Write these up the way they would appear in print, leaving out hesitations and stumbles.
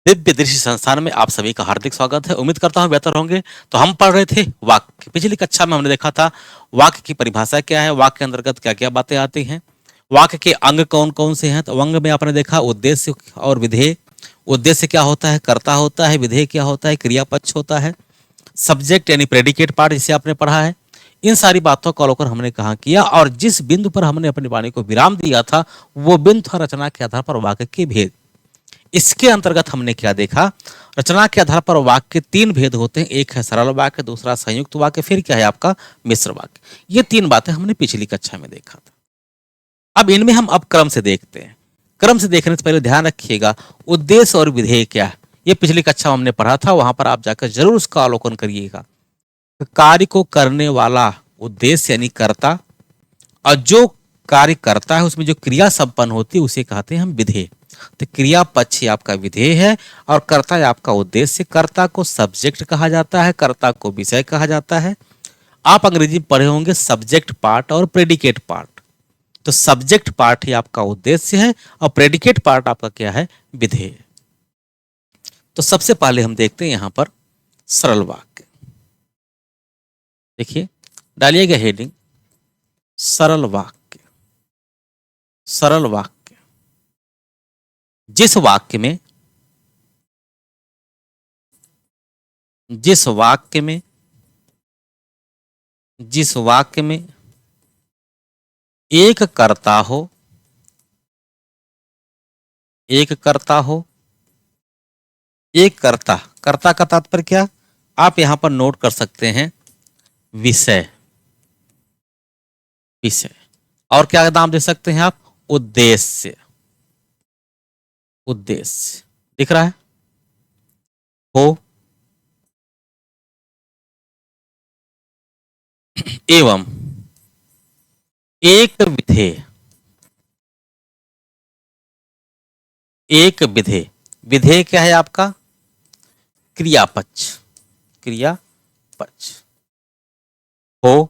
दिव्य दृष्टि संस्थान में आप सभी का हार्दिक स्वागत है। उम्मीद करता हूँ बेहतर होंगे। तो हम पढ़ रहे थे वाक्य। पिछली कक्षा में हमने देखा था वाक्य की परिभाषा क्या है, वाक्य के अंतर्गत क्या-क्या बातें आती हैं, वाक्य के अंग कौन-कौन से हैं। तो अंग में आपने देखा उद्देश्य और विधेय। उद्देश्य क्या होता है, कर्ता होता है, विधेय क्या होता है, क्रिया पक्ष होता है, सब्जेक्ट यानी प्रेडिकेट पार्ट जिसे आपने पढ़ा है। इन सारी बातों को अवलोकन हमने कहाँ किया और जिस बिंदु पर हमने अपनी वाणी को विराम दिया था वो बिंदु था रचना के आधार पर वाक्य के भेद। इसके अंतर्गत हमने क्या देखा, रचना के आधार पर वाक्य तीन भेद होते हैं, एक है सरल वाक्य, दूसरा संयुक्त वाक्य, फिर क्या है आपका मिश्र वाक्य। ये तीन बातें हमने पिछली कक्षा में देखा था। अब इनमें हम अब क्रम से देखते हैं। क्रम से देखने से पहले ध्यान रखिएगा उद्देश्य और विधेय क्या है। ये पिछली कक्षा में हमने पढ़ा था, वहां पर आप जाकर जरूर उसका अवलोकन करिएगा। कार्य को करने वाला उद्देश्य यानी कर्ता, और जो कार्य करता है उसमें जो क्रिया संपन्न होती है उसे कहते हैं हम विधेय। तो क्रिया पक्ष ही आपका विधेय है और कर्ता है आपका उद्देश्य। कर्ता को सब्जेक्ट कहा जाता है, कर्ता को विषय कहा जाता है। आप अंग्रेजी में पढ़े होंगे सब्जेक्ट पार्ट और प्रेडिकेट पार्ट। तो सब्जेक्ट पार्ट ही आपका उद्देश्य है और प्रेडिकेट पार्ट आपका क्या है, विधेय। तो सबसे पहले हम देखते हैं यहां पर सरल वाक्य। देखिए, डालिएगा हेडिंग सरल वाक्य। सरल वाक्य जिस वाक्य में जिस वाक्य में जिस वाक्य में एक कर्ता हो, एक कर्ता हो, एक कर्ता, कर्ता का तात्पर्य क्या, आप यहां पर नोट कर सकते हैं विषय। विषय और क्या नाम दे सकते हैं आप, उद्देश्य। उद्देश्य दिख रहा है, हो एवं एक विधेय। एक विधेय, विधेय क्या है आपका, क्रिया पक्ष। क्रिया पक्ष हो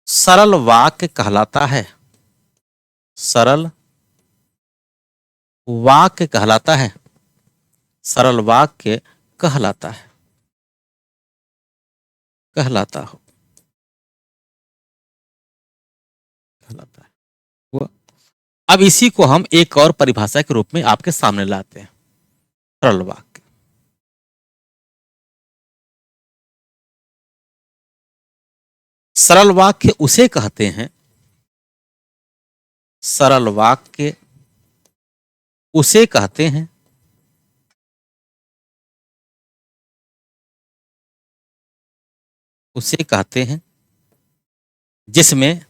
सरल वाक्य कहलाता है। सरल वाक्य कहलाता है। सरल वाक्य कहलाता है, कहलाता हो, कहलाता है हुआ। अब इसी को हम एक और परिभाषा के रूप में आपके सामने लाते हैं। सरल वाक्य, सरल वाक्य उसे कहते हैं, सरल वाक्य उसे कहते हैं उसे कहते हैं जिसमें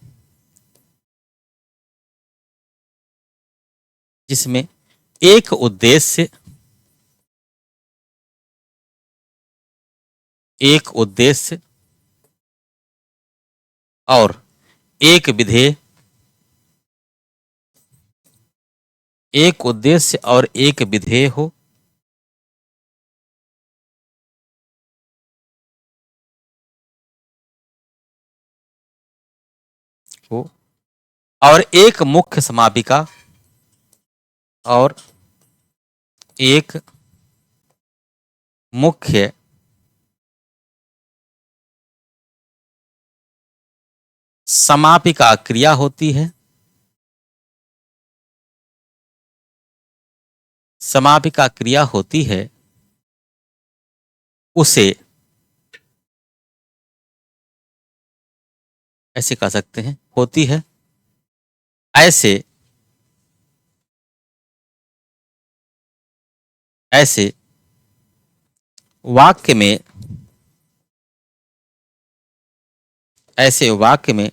जिसमें एक उद्देश्य, एक उद्देश्य और एक विधेय, एक उद्देश्य और एक विधेय हो। हो और एक मुख्य समापिका, और एक मुख्य समापिका क्रिया होती है। समापिका क्रिया होती है, उसे ऐसे कह सकते हैं, होती है। ऐसे ऐसे वाक्य में, ऐसे वाक्य में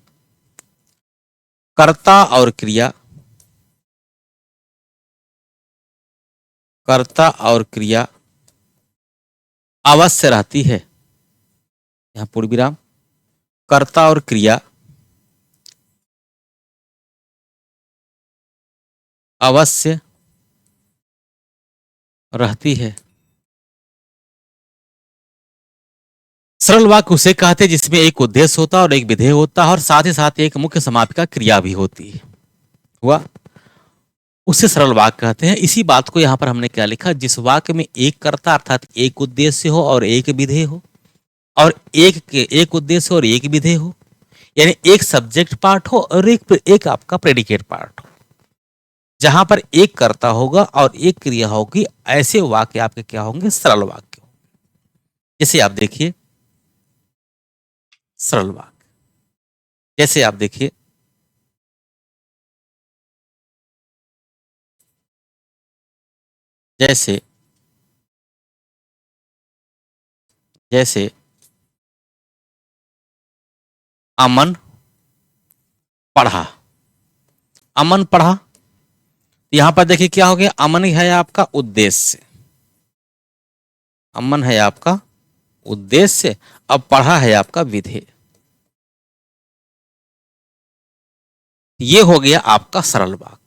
कर्ता और क्रिया, कर्ता और क्रिया अवश्य रहती है। यहां पूर्ण विराम, कर्ता और क्रिया अवश्य रहती है। सरल वाक्य उसे कहते हैं जिसमें एक उद्देश्य होता है और एक विधेय होता है और साथ ही साथ एक मुख्य समापिका क्रिया भी होती है। हुआ। उसे सरल वाक्य कहते हैं। इसी बात को यहाँ पर हमने क्या लिखा, जिस वाक्य में एक कर्ता अर्थात एक उद्देश्य हो और एक विधेय हो, और एक उद्देश्य और एक विधेय हो, यानी एक सब्जेक्ट पार्ट हो और एक आपका प्रेडिकेट पार्ट हो, जहां पर एक कर्ता होगा और एक क्रिया होगी, ऐसे वाक्य आपके क्या होंगे, सरल वाक्य। जैसे आप देखिए सरल वाक्य, जैसे आप देखिए जैसे जैसे अमन पढ़ा। अमन पढ़ा, यहां पर देखिए क्या हो गया, अमन ही है आपका उद्देश्य, अमन है आपका उद्देश्य, अब पढ़ा है आपका विधेय। ये हो गया आपका सरल वाक्य।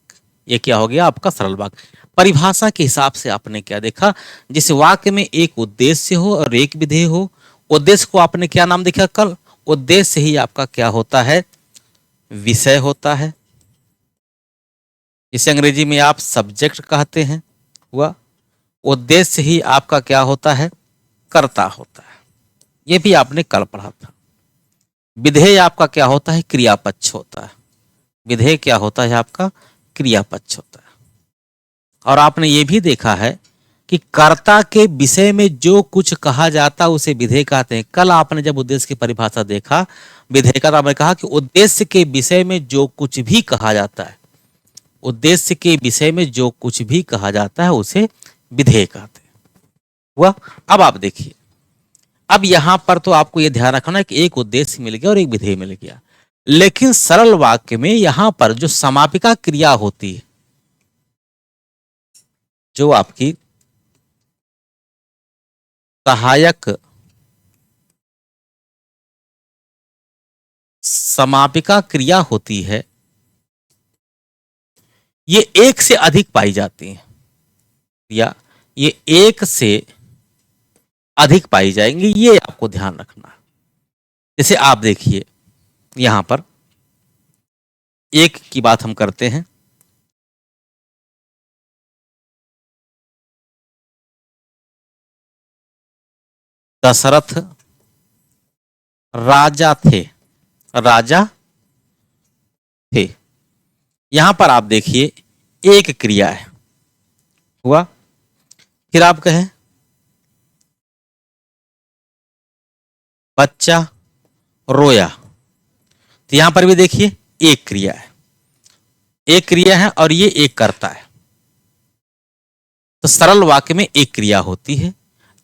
ये क्या हो गया आपका सरल वाक्य। परिभाषा के हिसाब से आपने क्या देखा, जिस वाक्य में एक उद्देश्य हो और एक विधेय हो, उद्देश्य को आपने क्या नाम देखा कल, उद्देश्य ही आपका क्या होता है, विषय होता है, इसे अंग्रेजी में आप सब्जेक्ट कहते हैं। हुआ, उद्देश्य ही आपका क्या होता है, कर्ता होता है। ये भी आपने कल पढ़ा था। विधेय आपका क्या होता है, क्रियापक्ष होता है। विधेय क्या होता है आपका, क्रियापक्ष होता है। और आपने ये भी देखा है कि कर्ता के विषय में जो कुछ कहा जाता है उसे विधेय कहते हैं। कल आपने जब उद्देश्य की परिभाषा देखा विधेय का, तो आपने कहा कि उद्देश्य के विषय में जो कुछ भी कहा जाता है, उद्देश्य के विषय में जो कुछ भी कहा जाता है उसे विधेय कहते हैं। हुआ। अब आप देखिए, अब यहां पर तो आपको यह ध्यान रखना है कि एक उद्देश्य मिल गया और एक विधेय मिल गया, लेकिन सरल वाक्य में यहां पर जो समापिका क्रिया होती है, जो आपकी सहायक समापिका क्रिया होती है, ये एक से अधिक पाई जाती है, या ये एक से अधिक पाई जाएंगी, ये आपको ध्यान रखना है। जैसे आप देखिए यहां पर एक की बात हम करते हैं, दशरथ राजा थे, राजा थे। यहां पर आप देखिए एक क्रिया है। हुआ। फिर आप कहें बच्चा रोया, तो यहां पर भी देखिए एक क्रिया है, एक क्रिया है और ये एक करता है। तो सरल वाक्य में एक क्रिया होती है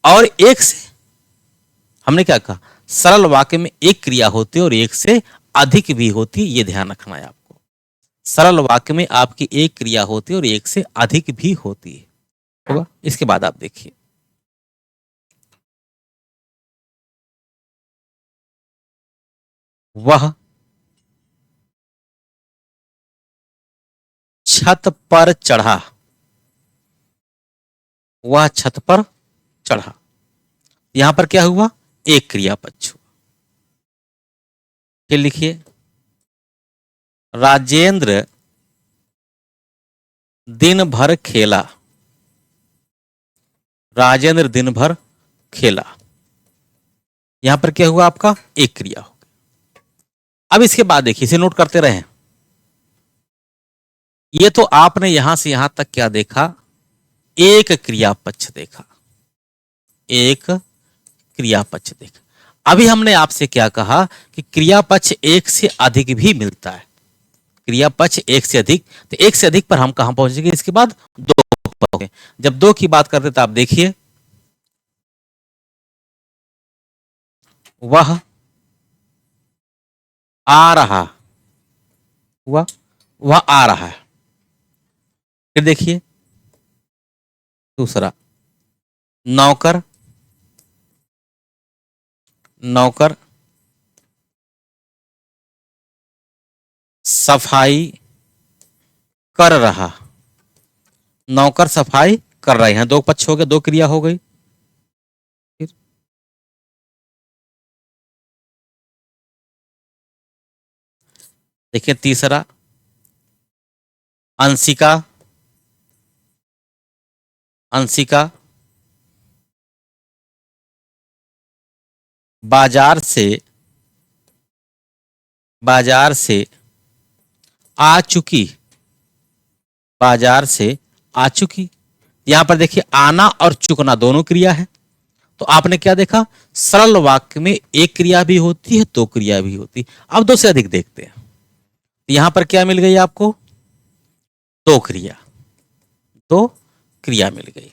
और एक से, हमने क्या कहा, सरल वाक्य में एक क्रिया होती है और एक से अधिक भी होती है, ये ध्यान रखना है आपको। सरल वाक्य में आपकी एक क्रिया होती है और एक से अधिक भी होती है। होगा। इसके बाद आप देखिए वह छत पर चढ़ा, वह छत पर चढ़ा, यहां पर क्या हुआ, एक क्रिया पक्ष हुआ। फिर लिखिए राजेंद्र दिन भर खेला, राजेंद्र दिन भर खेला, यहां पर क्या हुआ आपका, एक क्रिया हो गई। अब इसके बाद देखिए, इसे नोट करते रहे, ये तो आपने यहां से यहां तक क्या देखा, एक क्रिया पक्ष देखा, एक क्रिया पक्ष देखा। अभी हमने आपसे क्या कहा कि क्रिया पक्ष एक से अधिक भी मिलता है, क्रिया पक्ष एक से अधिक, तो एक से अधिक पर हम कहां पहुंचेंगे, इसके बाद दो पर। जब दो की बात करते तो आप देखिए वह आ रहा, हुआ, वह आ रहा है। फिर देखिए दूसरा, नौकर, नौकर सफाई कर रहा, नौकर सफाई कर रहे हैं, दो पक्ष हो गए, दो क्रिया हो गई। फिर देखिए तीसरा, अंशिका अंशिका बाजार से आ चुकी, बाजार से आ चुकी। यहां पर देखिए आना और चुकना दोनों क्रिया है। तो आपने क्या देखा, सरल वाक्य में एक क्रिया भी होती है, दो क्रिया भी होती है। अब दो से अधिक देखते हैं। यहां पर क्या मिल गई आपको, दो क्रिया, दो क्रिया मिल गई।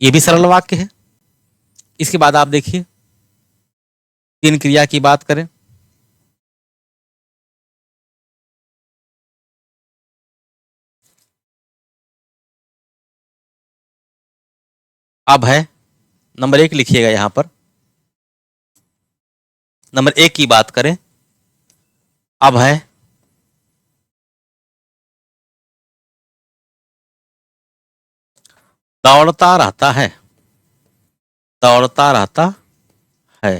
ये भी सरल वाक्य है। इसके बाद आप देखिए तीन क्रिया की बात करें। अब है नंबर 1 लिखिएगा। यहां पर नंबर 1 की बात करें। अब है दौड़ता रहता है, दौड़ता रहता है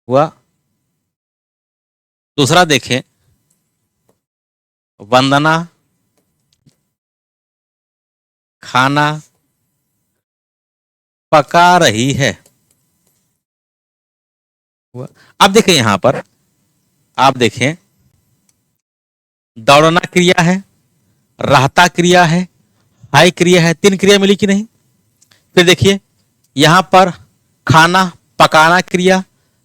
हुआ। दूसरा देखें, वंदना खाना पका रही है हुआ। अब देखें यहां पर, आप देखें दौड़ना क्रिया है, रहता क्रिया है क्रिया है, तीन क्रिया मिली कि नहीं। फिर देखिए यहां पर खाना पकाना क्रिया,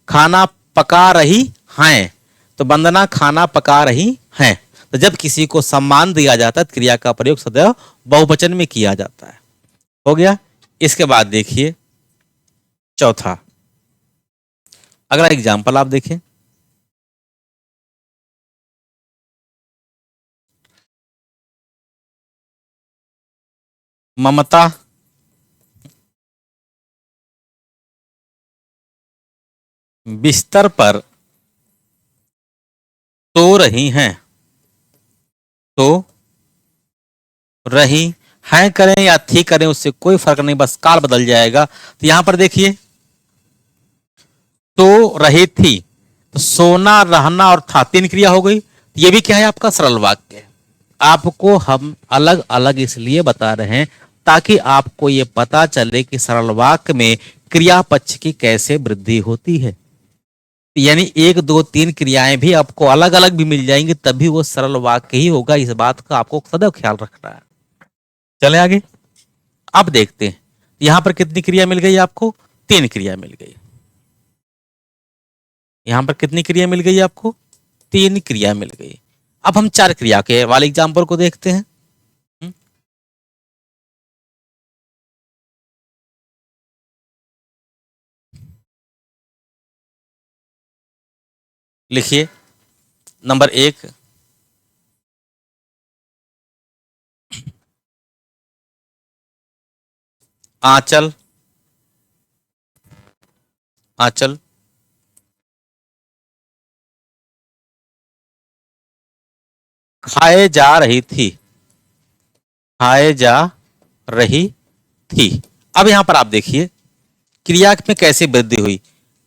खाना पका रही हैं, तो वंदना खाना पका रही हैं। तो जब किसी को सम्मान दिया जाता है क्रिया का प्रयोग सदैव बहुवचन में किया जाता है। हो गया। इसके बाद देखिए चौथा, अगला एग्जाम्पल आप देखें। ममता बिस्तर पर सो रही हैं, तो रही हैं करें या थी करें उससे कोई फर्क नहीं, बस काल बदल जाएगा। तो यहां पर देखिए तो रही थी, तो सोना रहना और था तीन क्रिया हो गई। ये भी क्या है, आपका सरल वाक्य है। आपको हम अलग अलग इसलिए बता रहे हैं ताकि आपको ये पता चले कि सरल वाक्य में क्रिया पक्ष की कैसे वृद्धि होती है। यानी एक दो तीन क्रियाएं भी आपको अलग अलग भी मिल जाएंगी, तभी वो सरल वाक्य ही होगा। इस बात का आपको सदैव ख्याल रखना है। चले आगे। अब देखते हैं यहां पर कितनी क्रिया मिल गई आपको, तीन क्रिया मिल गई। यहां पर कितनी क्रिया मिल गई आपको, तीन क्रिया मिल गई। अब हम चार क्रिया के वाले एग्जाम्पल को देखते हैं। लिखिए नंबर 1, आंचल आंचल खाए जा रही थी, खाए जा रही थी। अब यहां पर आप देखिए क्रिया में कैसे वृद्धि हुई।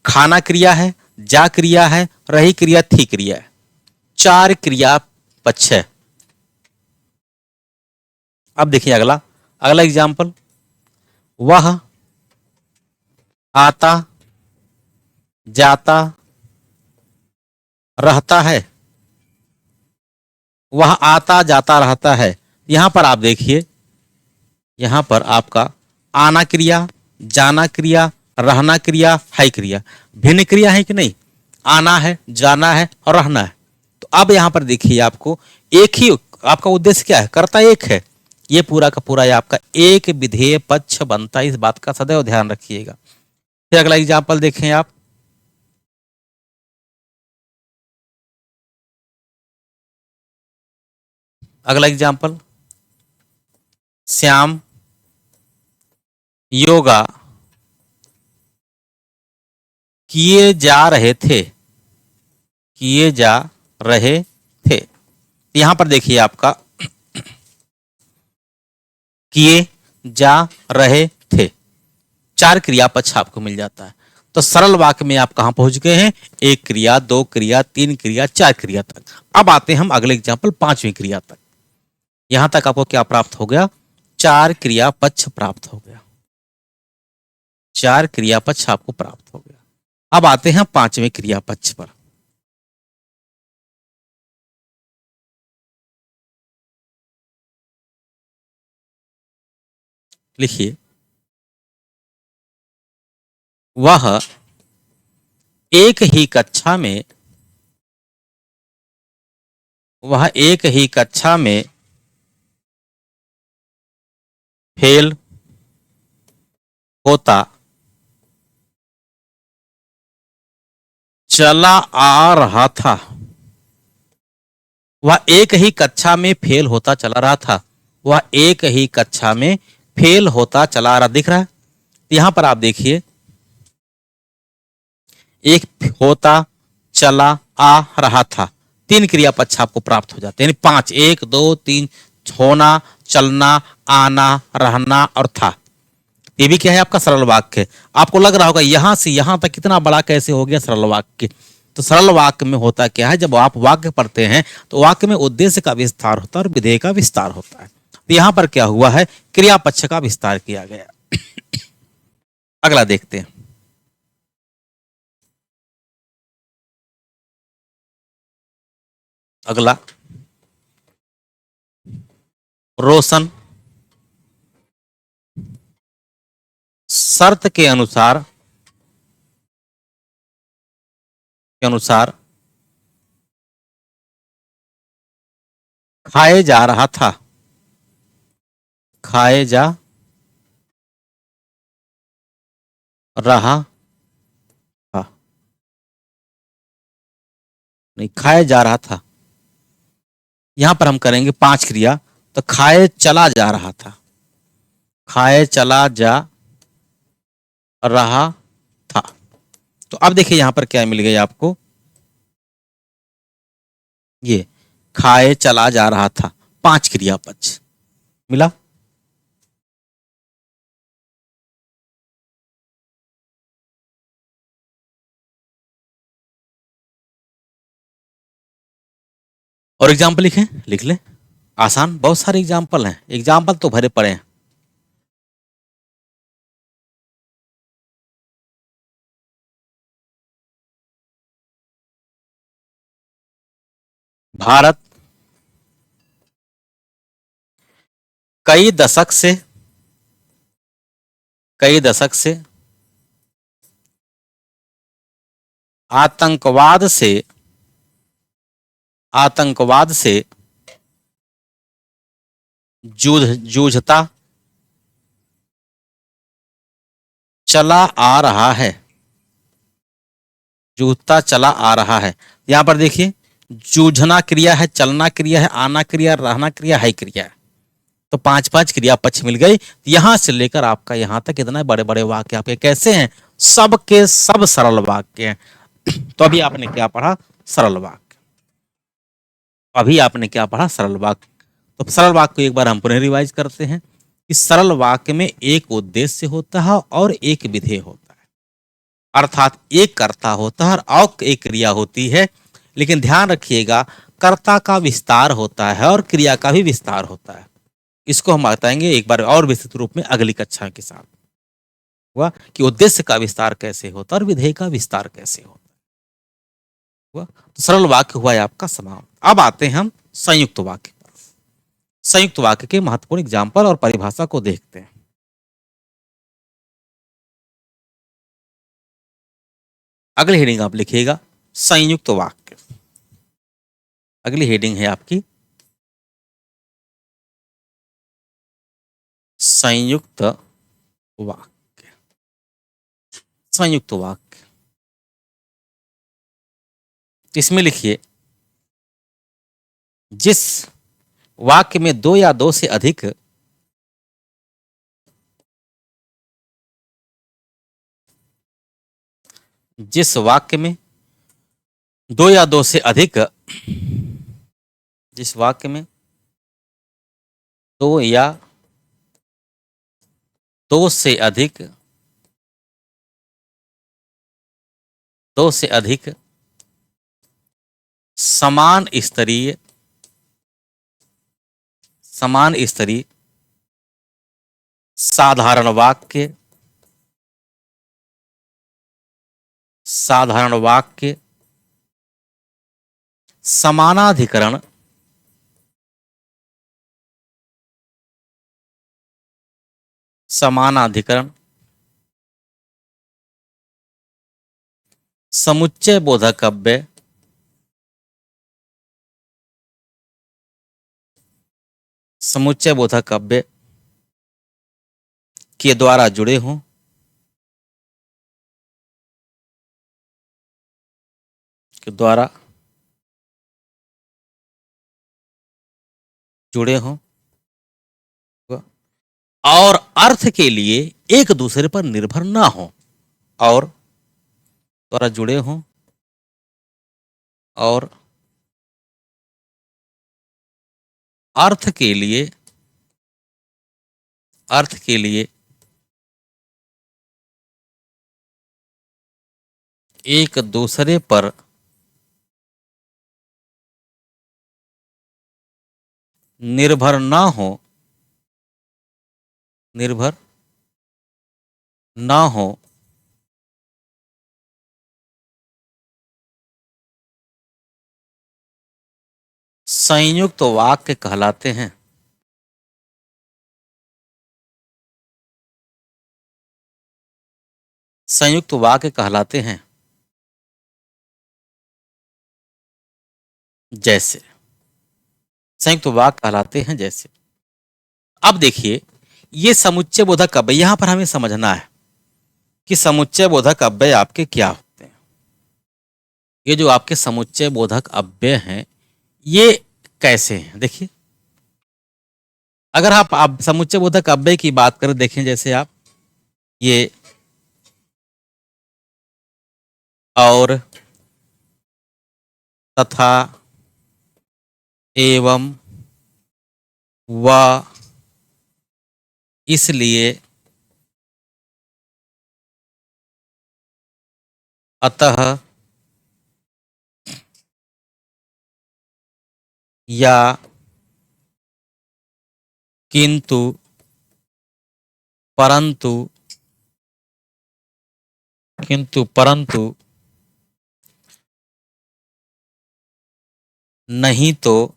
खाना क्रिया है, जा क्रिया है, रही क्रिया, थी क्रिया है। चार क्रिया पक्ष है। अब देखिए अगला अगला एग्जाम्पल, वह आता जाता रहता है, वह आता जाता रहता है। यहां पर आप देखिए, यहां पर आपका आना क्रिया, जाना क्रिया, रहना क्रिया, है क्रिया, भिन्न क्रिया है कि नहीं। आना है, जाना है और रहना है। तो अब यहां पर देखिए आपको एक ही आपका उद्देश्य क्या है, कर्ता एक है। ये पूरा का पूरा आपका एक विधेय पक्ष बनता है, इस बात का सदैव ध्यान रखिएगा। फिर अगला एग्जाम्पल देखें आप, अगला एग्जाम्पल, श्याम योगा किए जा रहे थे, किए जा रहे थे। यहां पर देखिए आपका किए जा रहे थे, चार क्रिया पक्ष आपको मिल जाता है। तो सरल वाक्य में आप कहां पहुंच गए हैं, एक क्रिया, दो क्रिया, तीन क्रिया, चार क्रिया तक। अब आते हैं हम अगले एग्जाम्पल पांचवी क्रिया तक। यहां तक आपको क्या प्राप्त हो गया, 4 क्रियापक्ष प्राप्त हो गया, 4 क्रियापक्ष आपको प्राप्त हो गया। अब आते हैं 5वें क्रियापक्ष पर। लिखिए, वह एक ही कक्षा में, वह एक ही कक्षा में फेल होता चला आ रहा था। वह एक ही कक्षा में फेल होता चला रहा था, वह एक ही कक्षा में फेल होता चला रहा, दिख रहा है। यहां पर आप देखिए, एक होता चला आ रहा था, 3 क्रियापक्ष आपको प्राप्त हो जाते हैं, यानी 5, 1 2 3, होना, चलना, आना, रहना और था। ये भी क्या है? आपका सरल वाक्य। आपको लग रहा होगा यहां से यहां तक कितना बड़ा कैसे हो गया सरल वाक्य। तो सरल वाक्य में होता क्या है, जब आप वाक्य पढ़ते हैं तो वाक्य में उद्देश्य का विस्तार होता है और विधेय का विस्तार होता है। तो यहां पर क्या हुआ है, क्रियापक्ष का विस्तार किया गया। अगला देखते हैं। अगला, रोशन शर्त के अनुसार खाए जा रहा था, खाए जा रहा था, नहीं खाया जा रहा था। यहां पर हम करेंगे 5 क्रिया, तो खाए चला जा रहा था, खाए चला जा रहा था। तो अब देखिए यहां पर क्या मिल गई आपको, ये खाए चला जा रहा था, 5 क्रियापक्ष मिला। और एग्जाम्पल लिखें, लिख लें, आसान, बहुत सारे एग्जाम्पल हैं, एग्जाम्पल तो भरे पड़े हैं। भारत कई दशक से, कई दशक से आतंकवाद से, आतंकवाद से जूझता चला आ रहा है, जूझता चला आ रहा है। यहां पर देखिए, जूझना क्रिया है, चलना क्रिया है, आना क्रिया, रहना क्रिया, है क्रिया है। तो 5-5 क्रियापक्ष मिल गई। यहां से लेकर आपका यहां तक इतना बड़े बड़े वाक्य आपके कैसे हैं, सब के सब सरल वाक्य हैं। तो अभी आपने क्या पढ़ा, सरल वाक्य। अभी आपने क्या पढ़ा, सरल वाक्य। तो सरल वाक्य को एक बार हम पुनः रिवाइज करते हैं। इस सरल वाक्य में एक उद्देश्य होता है और एक विधेय होता है, अर्थात एक कर्ता होता है और एक क्रिया होती है। लेकिन ध्यान रखिएगा, कर्ता का विस्तार होता है और क्रिया का भी विस्तार होता है। इसको हम बताएंगे एक बार और विस्तृत रूप में अगली कक्षा के साथ, हुआ कि उद्देश्य का विस्तार कैसे होता है और विधेय का विस्तार कैसे होता है। हुआ, तो सरल वाक्य हुआ है आपका समाप्त। अब आते हैं हम संयुक्त वाक्य पर। संयुक्त वाक्य के महत्वपूर्ण एग्जाम्पल और परिभाषा को देखते हैं। अगली हेडिंग आप लिखिएगा, संयुक्त वाक्य। अगली हेडिंग है आपकी संयुक्त वाक्य। संयुक्त वाक्य, इसमें लिखिए, जिस वाक्य में 2 या 2 से अधिक जिस वाक्य में 2 या 2 से अधिक, जिस वाक्य में 2 या 2 से अधिक, 2 से अधिक समान स्तरीय, समान स्तरीय साधारण वाक्य, साधारण वाक्य, समानाधिकरण, समानाधिकरण, समुच्चय बोधक अव्यय, समुच्चय बोधक अव्यय के द्वारा जुड़े हों, के द्वारा जुड़े हों और अर्थ के लिए एक दूसरे पर निर्भर ना हो, और द्वारा जुड़े हों और अर्थ के लिए, अर्थ के लिए एक दूसरे पर निर्भर ना हो, निर्भर ना हो, संयुक्त वाक्य कहलाते हैं। संयुक्त वाक्य कहलाते हैं। जैसे, संयुक्त वाक्य कहलाते हैं जैसे। अब देखिए, ये समुच्चय बोधक अव्यय, यहां पर हमें समझना है कि समुच्चय बोधक अव्यय आपके क्या होते हैं। ये जो आपके समुच्चय बोधक अव्यय हैं, ये कैसे हैं? देखिए, अगर आप समुच्चय बोधक अव्यय की बात करें, देखें जैसे आप ये और, तथा, एवं, व, इसलिए, अतः, या, किंतु, परंतु, किंतु परंतु, नहीं तो,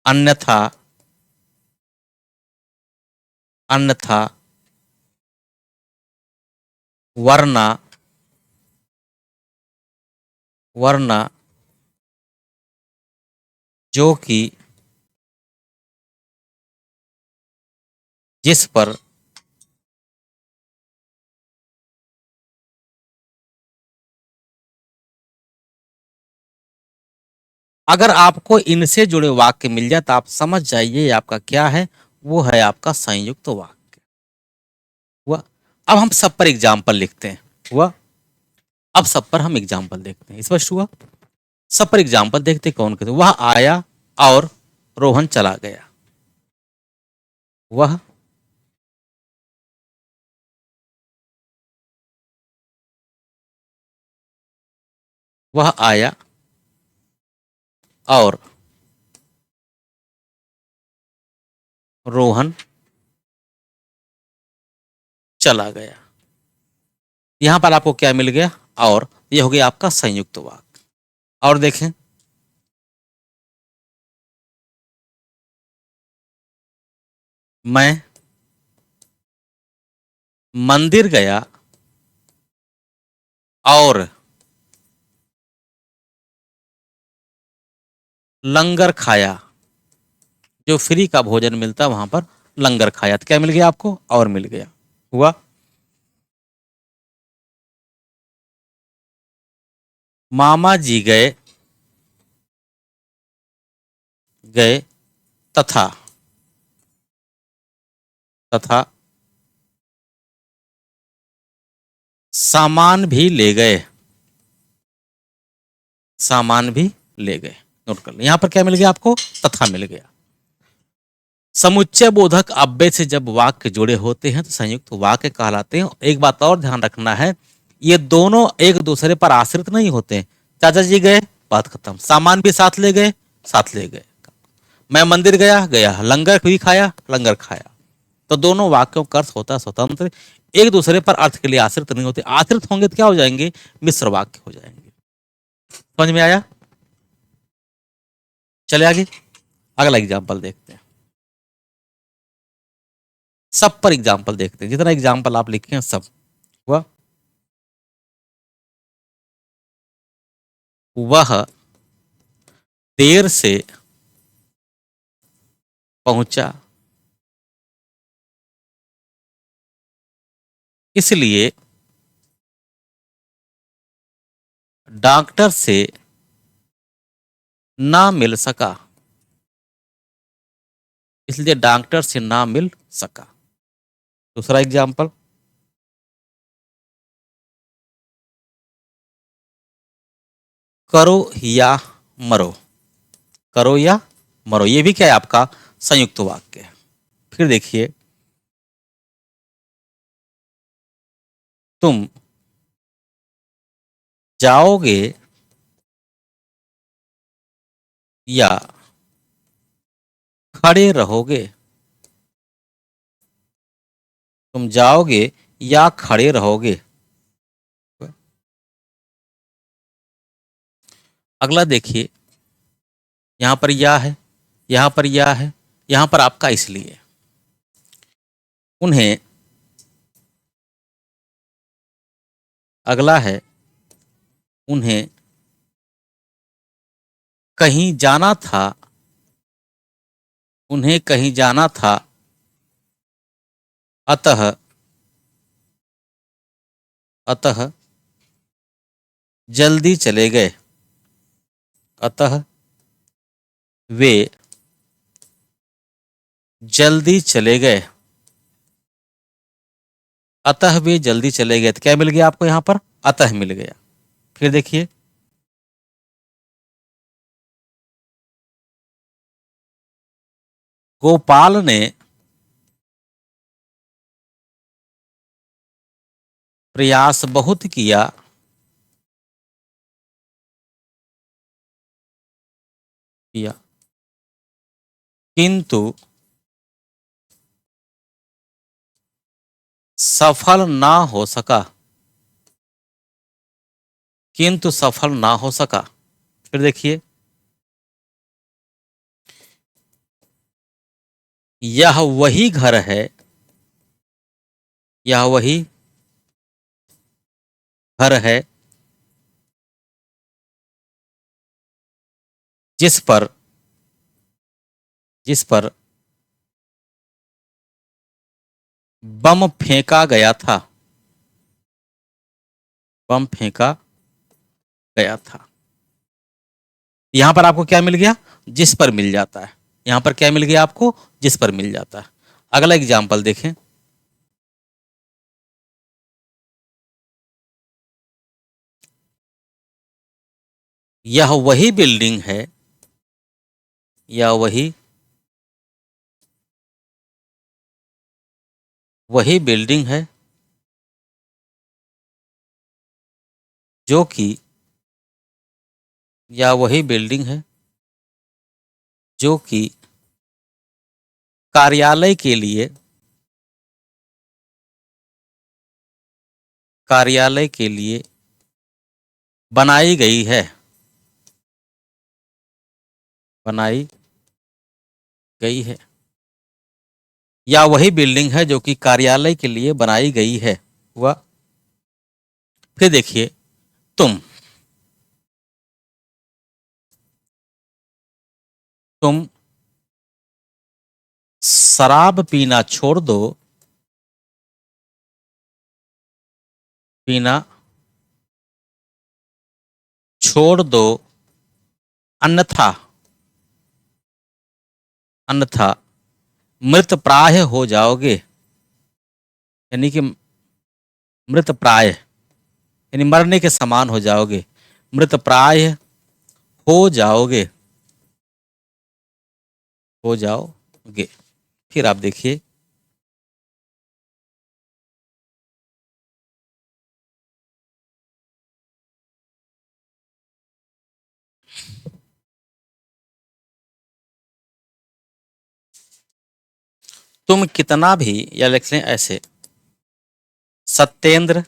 अन्यथा, अन्यथा, वरना, वरना, जो कि, जिस पर, अगर आपको इनसे जुड़े वाक्य मिल जाए तो आप समझ जाइए आपका क्या है, वो है आपका संयुक्त वाक्य। हुआ। अब हम सब पर एग्जाम्पल लिखते हैं। हुआ। अब सब पर हम एग्जाम्पल देखते हैं। स्पष्ट हुआ? सब पर एग्जाम्पल देखते कौन कहते। वह आया और रोहन चला गया। वह वह आया और रोहन चला गया। यहां पर आपको क्या मिल गया? और यह हो गया आपका संयुक्त वाक्य। और देखें, मैं मंदिर गया और लंगर खाया। जो फ्री का भोजन मिलता वहां पर लंगर खाया। तो क्या मिल गया आपको? और मिल गया। हुआ। मामा जी गए, गए तथा, तथा सामान भी ले गए। सामान भी ले गए। नोट कर लो। यहां पर क्या मिल गया आपको? तथा मिल गया। समुच्चय बोधक अव्यय से जब वाक्य जुड़े होते हैं तो संयुक्त वाक्य कहलाते हैं। एक बात और ध्यान रखना है, ये दोनों एक दूसरे पर आश्रित नहीं होते। चाचा जी गए, बात खत्म। सामान भी साथ ले गए, साथ ले गए। मैं मंदिर गया गया, लंगर भी खाया लंगर खाया। तो दोनों वाक्यों का अर्थ होता है स्वतंत्र, एक दूसरे पर अर्थ के लिए आश्रित नहीं होते। आश्रित होंगे तो क्या हो जाएंगे, मिश्र वाक्य हो जाएंगे। समझ में आया? चले आगे, अगला एग्जाम्पल देखते हैं। सब पर एग्जाम्पल देखते हैं, जितना एग्जाम्पल आप लिखे हैं सब। वह वह देर से पहुंचा, इसलिए डॉक्टर से ना मिल सका, इसलिए डॉक्टर से ना मिल सका। दूसरा एग्जाम्पल, करो या मरो, करो या मरो, ये भी क्या है आपका संयुक्त वाक्य है। फिर देखिए, तुम जाओगे या खड़े रहोगे, तुम जाओगे या खड़े रहोगे। अगला देखिए, यहां पर या है, यहां पर या है, यहां पर आपका इसलिए। उन्हें, अगला है, उन्हें कहीं जाना था, उन्हें कहीं जाना था, अतः, अतः जल्दी चले गए, अतः वे जल्दी चले गए, अतः वे जल्दी चले गए। तो क्या मिल गया आपको यहां पर, अतः मिल गया। फिर देखिए, गोपाल ने प्रयास बहुत किया, किया किंतु सफल ना हो सका, किंतु सफल ना हो सका। फिर देखिए, यह वही घर है, यह वही घर है जिस पर, जिस पर बम फेंका गया था, बम फेंका गया था। यहां पर आपको क्या मिल गया, जिस पर मिल जाता है। यहां पर क्या मिल गया आपको, जिस पर मिल जाता है। अगला एग्जाम्पल देखें, यह वही बिल्डिंग है, यह वही बिल्डिंग है जो कि, या वही बिल्डिंग है जो कि कार्यालय के लिए, कार्यालय के लिए बनाई गई है, बनाई गई है। या वही बिल्डिंग है जो कि कार्यालय के लिए बनाई गई है। वह, फिर देखिए, तुम, तुम शराब पीना छोड़ दो, पीना छोड़ दो, अन्यथा, अन्यथा मृत प्राय हो जाओगे, यानी कि मृत प्राय, यानी मरने के समान हो जाओगे, मृत प्राय हो जाओगे, हो जाओगे। फिर आप देखिए, तुम कितना भी, या लिख लें ऐसे, सत्येंद्र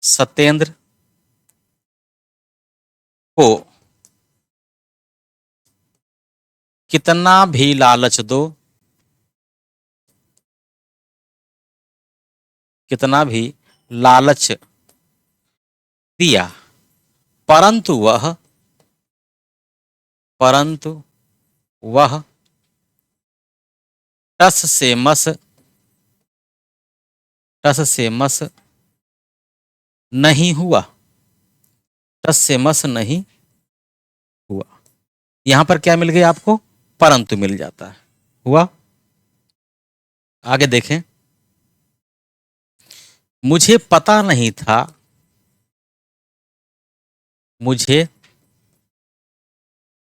सत्येंद्र को कितना भी लालच दो, कितना भी लालच दिया, परंतु वह परंतु वह टस से मस टस से मस नहीं हुआ, टस से मस नहीं हुआ। यहां पर क्या मिल गया आपको? परंतु मिल जाता है। हुआ? आगे देखें। मुझे पता नहीं था, मुझे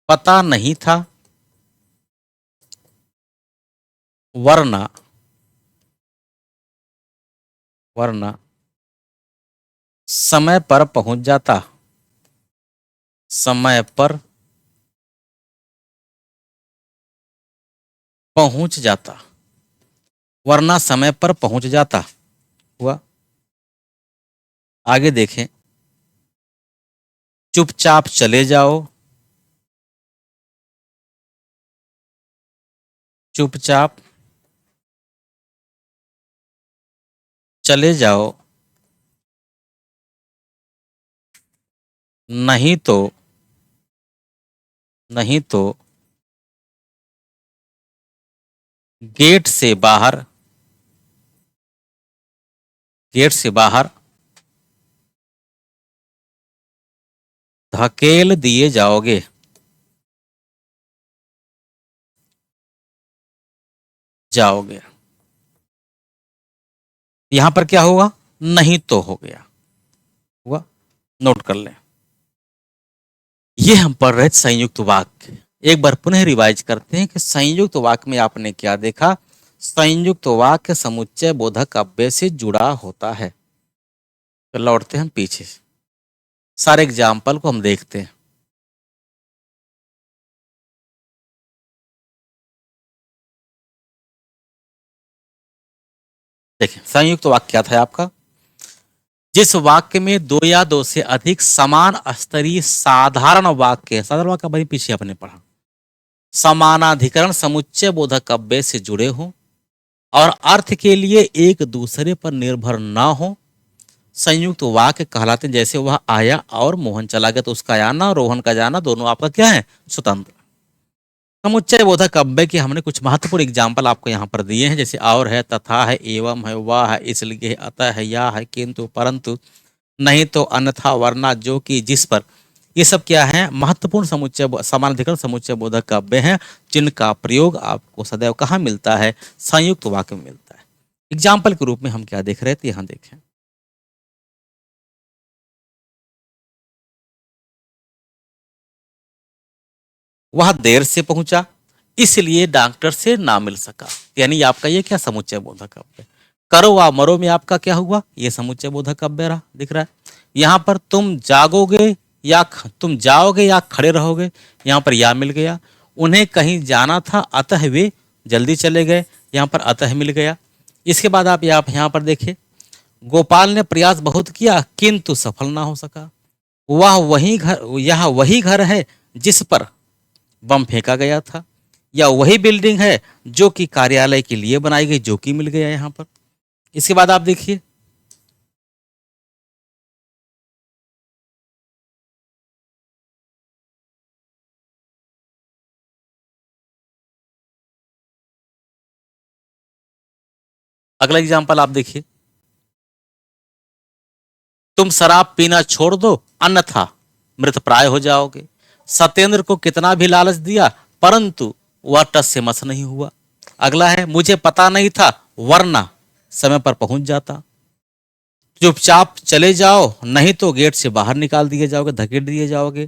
पता नहीं था, वरना वरना समय पर पहुंच जाता, समय पर पहुंच जाता, वरना समय पर पहुंच जाता। हुआ? आगे देखें। चुपचाप चले जाओ, चुपचाप चले जाओ, नहीं तो नहीं तो गेट से बाहर गेट से बाहर धकेल दिए जाओगे, जाओगे। यहां पर क्या होगा? नहीं तो हो गया। हुआ? नोट कर लें। ये हम पढ़ रहे संयुक्त वाक्य। एक बार पुनः रिवाइज करते हैं कि संयुक्त वाक्य में आपने क्या देखा। संयुक्त वाक्य समुच्चय बोधक अव्यय से जुड़ा होता है। तो लौटते हैं हम पीछे, सारे एग्जाम्पल को हम देखते हैं। देखिए संयुक्त वाक्य क्या था आपका? जिस वाक्य में दो या दो से अधिक समान स्तरीय साधारण वाक्य, साधारण वाक्य भाई पीछे आपने पढ़ा, समानाधिकरण समुच्चय बोधक अव्यय से जुड़े हों और अर्थ के लिए एक दूसरे पर निर्भर ना हो, संयुक्त वाक्य कहलाते हैं। जैसे वह आया और मोहन चला गया, तो उसका आना और रोहन का जाना दोनों आपका क्या है? स्वतंत्र। समुच्चय बोधक अव्यय के हमने कुछ महत्वपूर्ण एग्जाम्पल आपको यहाँ पर दिए हैं, जैसे और है, तथा है, एवं है, वह है, इसलिए है, अतः है, या है, किंतु, परंतु, नहीं तो, अन्यथा, वरना, जो कि, जिस पर। ये सब क्या है? महत्वपूर्ण समुच्चय समानाधिकरण समुच्चय बोधक अव्यय है, जिनका प्रयोग आपको सदैव कहाँ मिलता है? संयुक्त वाक्य में मिलता है। एग्जाम्पल के रूप में हम क्या देख रहे थे, यहाँ देखें। वह देर से पहुंचा, इसलिए डॉक्टर से ना मिल सका। यानी आपका ये क्या समुच्चय बोधक अव्यय। करो व मरो में आपका क्या हुआ? ये समुच्चय बोधक अव्यय रहा, दिख रहा है। यहाँ पर तुम जागोगे या तुम जाओगे या खड़े रहोगे, यहाँ पर या मिल गया। उन्हें कहीं जाना था, अतः वे जल्दी चले गए, यहाँ पर अतः मिल गया। इसके बाद आप यहाँ पर देखिए, गोपाल ने प्रयास बहुत किया किंतु सफल ना हो सका। यह वही घर है जिस पर बम फेंका गया था, या वही बिल्डिंग है जो कि कार्यालय के लिए बनाई गई, जो कि मिल गया यहां पर। इसके बाद आप देखिए, अगला एग्जांपल आप देखिए, तुम शराब पीना छोड़ दो अन्यथा मृतप्राय हो जाओगे। सत्येंद्र को कितना भी लालच दिया परंतु वह टस से मस नहीं हुआ। अगला है, मुझे पता नहीं था वरना समय पर पहुंच जाता। चुपचाप चले जाओ नहीं तो गेट से बाहर निकाल दिए जाओगे, धकेल दिए जाओगे।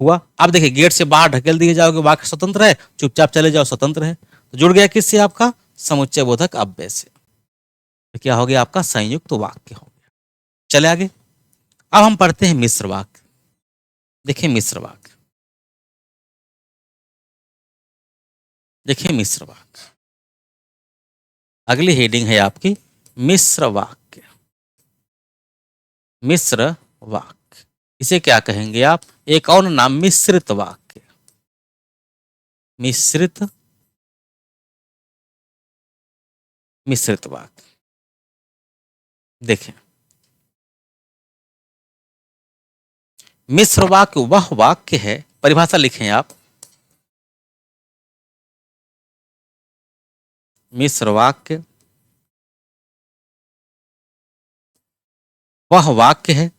हुआ? अब देखिए, गेट से बाहर ढकेल दिए जाओगे, वाक्य स्वतंत्र है, चुपचाप चले जाओ स्वतंत्र है, तो जुड़ गया किससे? आपका समुच्चय बोधक अव्यय से। तो क्या हो गया? आपका संयुक्त वाक्य हो गया। चले आगे। अब हम पढ़ते हैं मिश्र वाक्य। देखिए मिश्र वाक्य, देखिए मिश्र वाक्य, अगली हेडिंग है आपकी मिश्र वाक्य। मिश्र वाक्य, इसे क्या कहेंगे आप? एक और नाम मिश्रित वाक्य। मिश्रित मिश्रित वाक्य। देखें, मिश्र वाक्य वह वाक्य है, परिभाषा लिखें आप। मिश्र वाक्य वह वाक्य है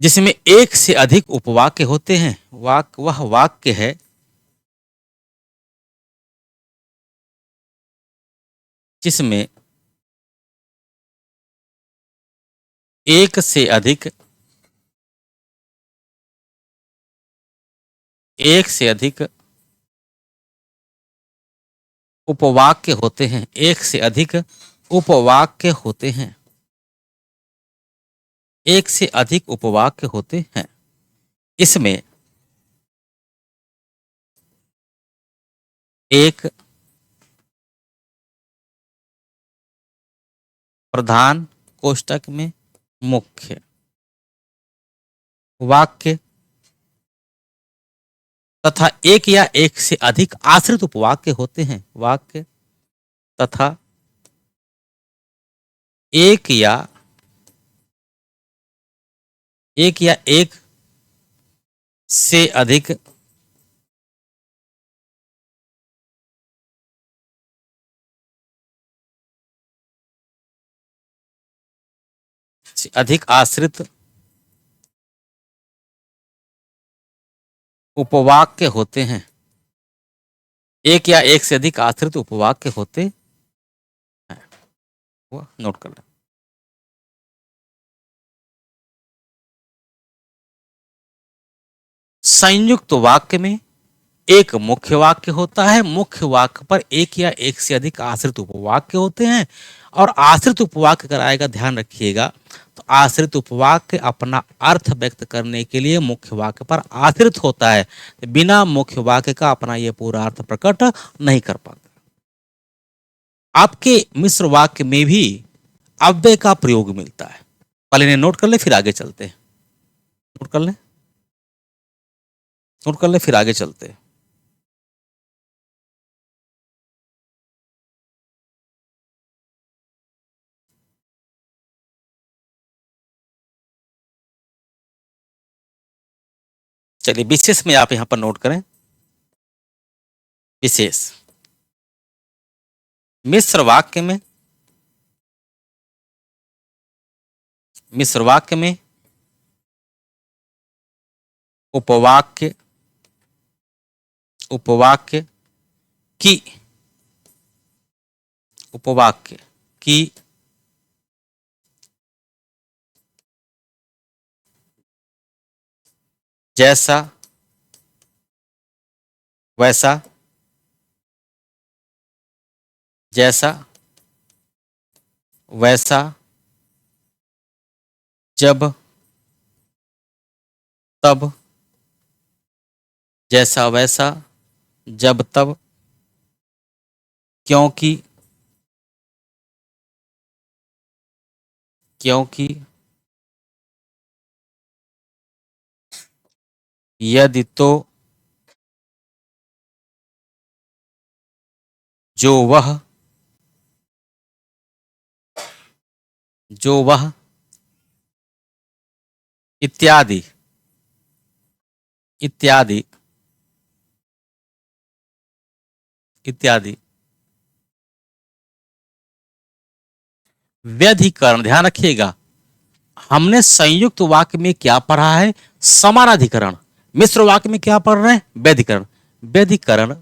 जिसमें एक से अधिक उपवाक्य होते हैं। वह वाक्य है जिसमें एक से अधिक उपवाक्य होते हैं। एक से अधिक उपवाक्य होते हैं। एक से अधिक उपवाक्य होते हैं। इसमें एक प्रधान कोष्टक में मुख्य वाक्य तथा एक या एक से अधिक आश्रित उपवाक्य होते हैं। वाक्य तथा एक या एक से अधिक आश्रित उपवाक्य होते हैं। एक या एक से अधिक आश्रित उपवाक्य होते हैं। वो नोट कर लें। संयुक्त वाक्य में एक मुख्य वाक्य होता है। मुख्य वाक्य पर एक या एक से अधिक आश्रित उपवाक्य होते हैं। और आश्रित उपवाक्य अगर आएगा, ध्यान रखिएगा, तो आश्रित उपवाक्य अपना अर्थ व्यक्त करने के लिए मुख्य वाक्य पर आश्रित होता है। बिना मुख्य वाक्य का अपना यह पूरा अर्थ प्रकट नहीं कर पाता। आपके मिश्र वाक्य में भी अव्यय का प्रयोग मिलता है। पहले इन्हें नोट कर ले, फिर आगे चलते हैं। नोट कर ले, नोट कर ले, फिर आगे चलते हैं। चलिए, विशेष में आप यहां पर नोट करें। विशेष मिश्र वाक्य में उपवाक्य उपवाक्य की जैसा वैसा जब तब, जैसा वैसा जब तब, क्योंकि यदि तो, जो वह इत्यादि इत्यादि इत्यादि। व्यधिकरण, ध्यान रखिएगा, हमने संयुक्त वाक्य में क्या पढ़ा है? समानाधिकरण। मिश्र वाक्य में क्या पढ़ रहे हैं? व्यधिकरण। व्यधिकरण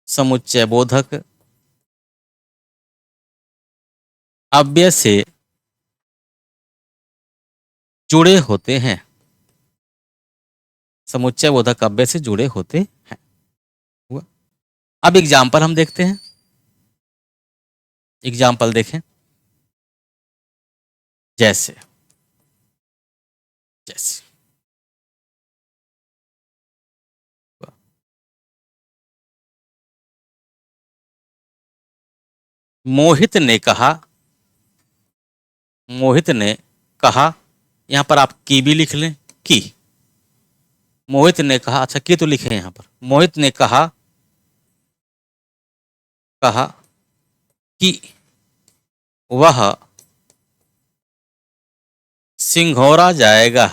समुच्चय बोधक अव्यय से जुड़े होते हैं। समुच्चय बोधक अव्यय से जुड़े होते हैं। अब एग्जाम्पल हम देखते हैं। एग्जाम्पल देखें। जैसे जैसे। मोहित ने कहा, मोहित ने कहा, यहां पर आप की भी लिख लें, की। मोहित ने कहा, अच्छा की तो लिखे यहां पर। मोहित ने कहा, कहा कि वह सिंघौरा जाएगा।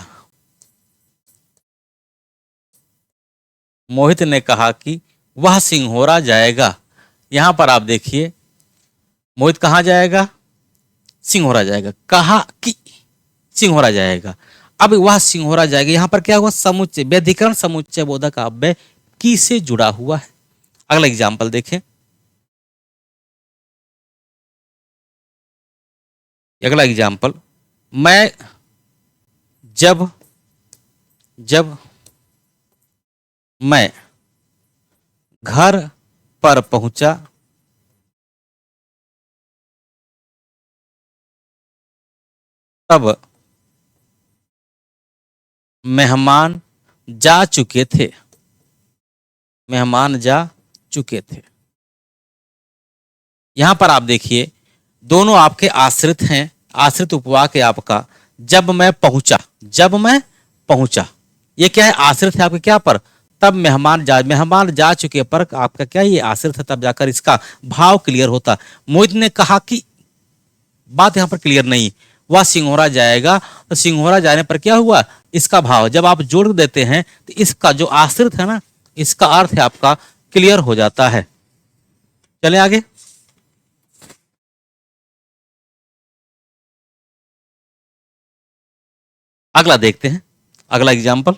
मोहित ने कहा कि वह सिंघौरा जाएगा। यहां पर आप देखिए, मोहित कहां जाएगा? सिंघौरा जाएगा। कहा कि सिंघौरा जाएगा। अब वह सिंघौरा जाएगा, यहां पर क्या हुआ? समुच्चय, व्यधिकरण समुच्चय बोधक अव्यय की से जुड़ा हुआ है। अगला एग्जाम्पल देखें। अगला एग्जाम्पल, मैं जब जब मैं घर पर पहुंचा तब मेहमान जा चुके थे। मेहमान जा चुके थे। यहां पर आप देखिए, दोनों आपके आश्रित हैं। आश्रित उपवाक है आपका जब मैं पहुंचा। जब मैं पहुंचा, ये क्या है? आश्रित है आपके क्या पर? तब मेहमान जा चुके पर आपका क्या, ये आश्रित है, तब जाकर इसका भाव क्लियर होता। मोहित ने कहा कि, बात यहां पर क्लियर नहीं, वह सिंघौरा जाएगा, तो सिंघौरा जाने पर क्या हुआ? इसका भाव जब आप जोड़ देते हैं तो इसका जो आश्रित है ना, इसका अर्थ है आपका क्लियर हो जाता है। चले आगे। अगला देखते हैं, अगला एग्जाम्पल।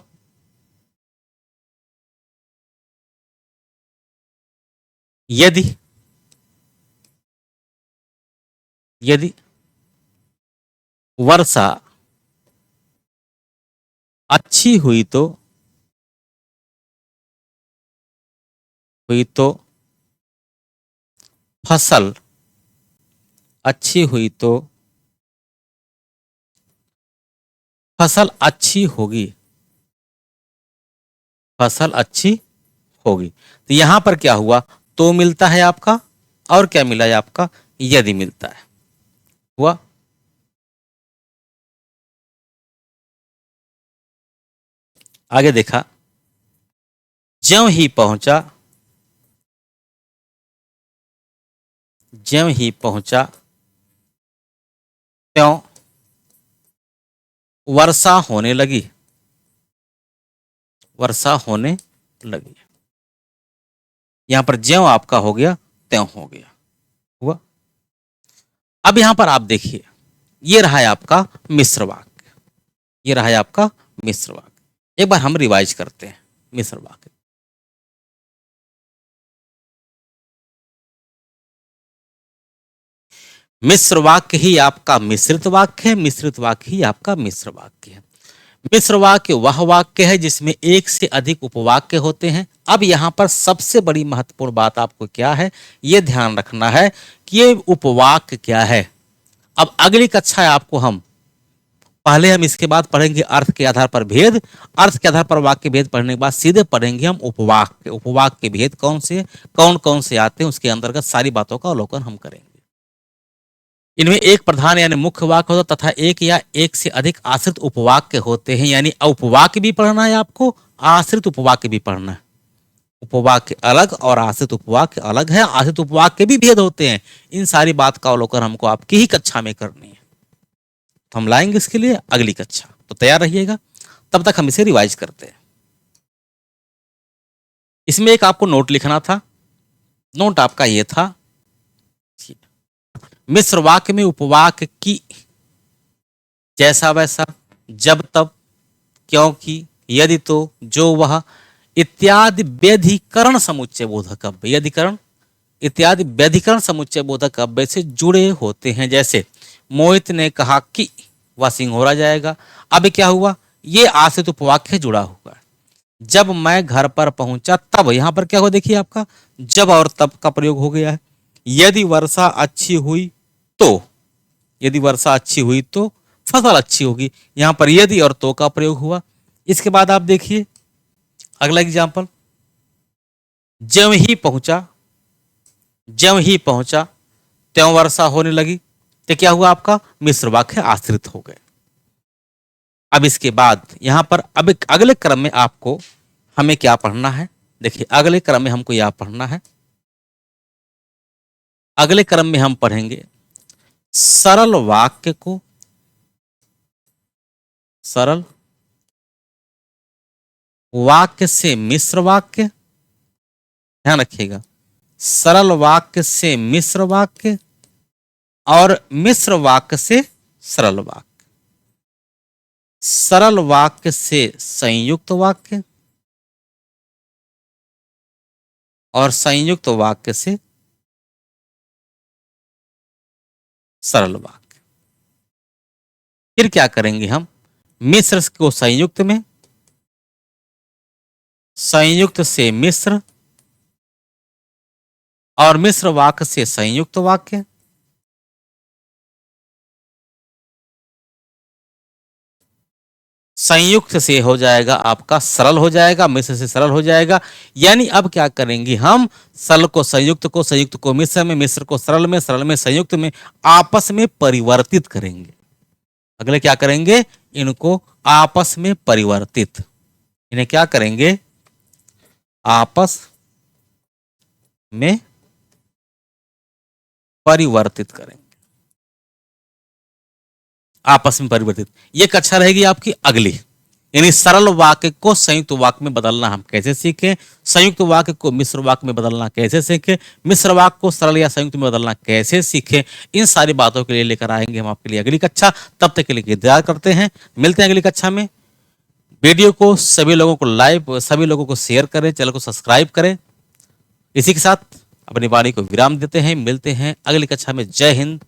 यदि यदि वर्षा अच्छी हुई तो फसल अच्छी हुई तो फसल अच्छी होगी। फसल अच्छी होगी, तो यहां पर क्या हुआ? तो मिलता है आपका, और क्या मिला है आपका? यदि मिलता है। हुआ। आगे देखा, ज्यों ही पहुंचा, ज्यों ही पहुंचा त्यों वर्षा होने लगी। वर्षा होने लगी। यहां पर ज्यों आपका हो गया, त्यों हो गया। हुआ। अब यहां पर आप देखिए, ये रहा है आपका मिश्र वाक्य। ये रहा है आपका मिश्र वाक्य। एक बार हम रिवाइज करते हैं मिश्र वाक्य। मिश्र वाक्य ही आपका मिश्रित वाक्य है। मिश्रित वाक्य ही आपका मिश्र वाक्य है। मिश्र वाक्य वह वाक्य है जिसमें एक से अधिक उपवाक्य होते हैं। अब यहां पर सबसे बड़ी महत्वपूर्ण बात आपको क्या है, यह ध्यान रखना है कि ये उपवाक्य क्या है। अब अगली कक्षा है आपको हम पहले हम इसके बाद पढ़ेंगे अर्थ के आधार पर भेद। अर्थ के आधार पर वाक्य भेद पढ़ने के बाद सीधे पढ़ेंगे हम उपवाक्य। उपवाक्य के भेद कौन कौन से आते हैं, उसके अंतर्गत सारी बातों का अवलोकन हम करेंगे। इनमें एक प्रधान यानी मुख्य वाक्य होता तथा एक या एक से अधिक आश्रित उपवाक्य होते हैं। यानी उपवाक्य भी पढ़ना है आपको, आश्रित उपवाक्य भी पढ़ना है। उपवाक्य अलग और आश्रित उपवाक्य अलग है। आश्रित उपवाक्य भी भेद होते हैं। इन सारी बात का अवलोकन हमको आपकी ही कक्षा में करनी है। तो हम लाएंगे इसके लिए अगली कक्षा, तो तैयार रहिएगा। तब तक हम इसे रिवाइज करते हैं। इसमें एक आपको नोट लिखना था। नोट आपका यह था, मिश्र वाक्य में उपवाक्य की जैसा वैसा, जब तब, क्योंकि, यदि तो, जो वह इत्यादि व्यधिकरण समुच्चय बोधक अव्यय, यदिकरण इत्यादि व्यधिकरण समुच्चय बोधक अव्यय से जुड़े होते हैं। जैसे मोहित ने कहा कि वह सिंघौरा जाएगा। अब क्या हुआ? ये आश्रित उपवाक्य जुड़ा हुआ है। जब मैं घर पर पहुंचा तब, यहां पर क्या हो देखिए आपका जब और तब का प्रयोग हो गया है। यदि वर्षा अच्छी हुई तो, यदि वर्षा अच्छी हुई तो फसल अच्छी होगी। यहां पर यदि और तो का प्रयोग हुआ। इसके बाद आप देखिए अगला एग्जाम्पल, जब ही पहुंचा, जब ही पहुंचा त्यों वर्षा होने लगी। तो क्या हुआ, आपका मिश्र वाक्य आश्रित हो गए। अब इसके बाद यहां पर अब एक अगले क्रम में आपको हमें क्या पढ़ना है, देखिए अगले क्रम में हमको यह पढ़ना है, अगले क्रम में हम पढ़ेंगे सरल वाक्य को, सरल वाक्य से मिश्र वाक्य, ध्यान रखिएगा, सरल वाक्य से मिश्र वाक्य और मिश्र वाक्य से सरल वाक्य, सरल वाक्य से संयुक्त वाक्य और संयुक्त वाक्य से सरल वाक्य। फिर क्या करेंगे हम, मिश्र को संयुक्त में, संयुक्त से मिश्र और मिश्र वाक्य से संयुक्त वाक्य, संयुक्त से हो जाएगा आपका सरल हो जाएगा, मिश्र से सरल हो जाएगा। यानी अब क्या करेंगे हम, सरल को संयुक्त को मिश्र में, मिश्र को सरल में, सरल में संयुक्त में आपस में परिवर्तित करेंगे। अगले क्या करेंगे, इनको आपस में परिवर्तित, इन्हें क्या करेंगे, आपस में परिवर्तित करेंगे, आपस में परिवर्तित। ये कक्षा रहेगी आपकी अगली, यानी सरल वाक्य को संयुक्त वाक्य में बदलना हम कैसे सीखें, संयुक्त वाक्य को मिश्र वाक्य में बदलना कैसे सीखें, मिश्र वाक्य को सरल या संयुक्त में बदलना कैसे सीखें, इन सारी बातों के लिए लेकर आएंगे हम आपके लिए अगली कक्षा। तब तक के लिए इंतजार करते हैं, मिलते हैं अगली कक्षा में। वीडियो को सभी लोगों को लाइव, सभी लोगों को शेयर करें, चैनल को सब्सक्राइब करें। इसी के साथ अपनी वाणी को विराम देते हैं, मिलते हैं अगली कक्षा में। जय हिंद।